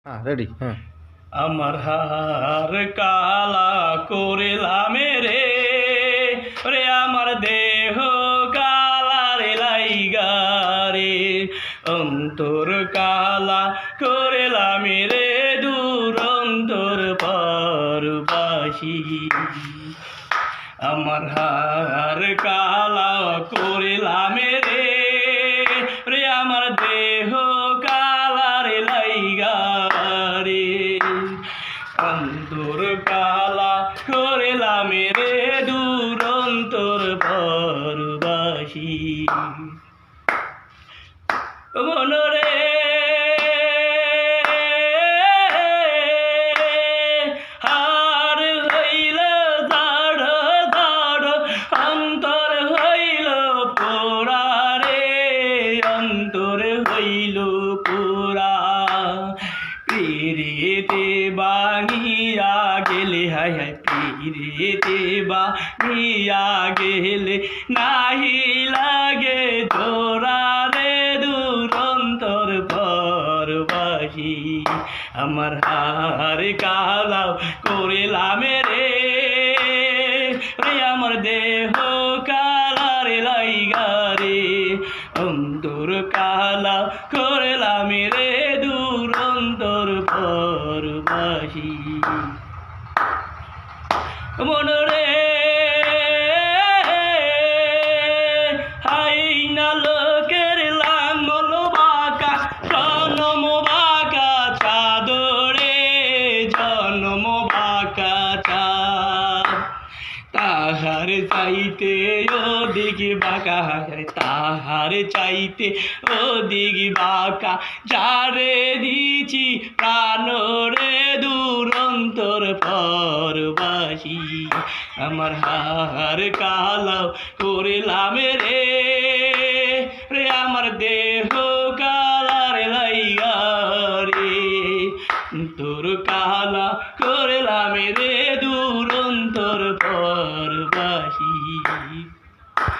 হ্যাঁ, রেডি, হ্যাঁ। আমার হার কালা করিলাম রে, রে আমার দেহ কালা রে লাইগা রে, অন্তর কালা করিলাম রে, দূরন্তর পারবাসী। আমার হার কালা করিলাম রে, রে আমার দেহ কালা রে লাইগা রে, অন্তর কালা করিলাম রে, দূরন্তর পরবাসী। মনরে হার হইল দাড় দাড়, অন্তর হইল পোড়া রে, অন্তর হইল পোড়া। পিরিতে বাঙিয়া গেলে, হায় হায় পিরিতে বাঙিয়া গেলে, নাহি লাগে জোড়া রে, দূরন্তর পরবাসী। আমার হার কালাও করিলাম রে, রে আমার দেহ কালা রে লাইগা রে, অন্তর কালা করিলাম রে, দূরন্তর পরবাসী। মনরে হাই না লোকের লাঙ্গল বাঁকা, জনম বাঁকা চাদরে, জনম বাঁকা চাঁদ। তাহার চাইতে ওদিক বাঁকা, তাহার চাইতে ওদিক বাঁকা, যারে দিছি প্রাণ রে, দূরন্তর পরবাসী। আমার হার কালাও করিলাম রে, রে আমার দেহ কালা রে লাইগা রে, তোর কালা করিলাম রে,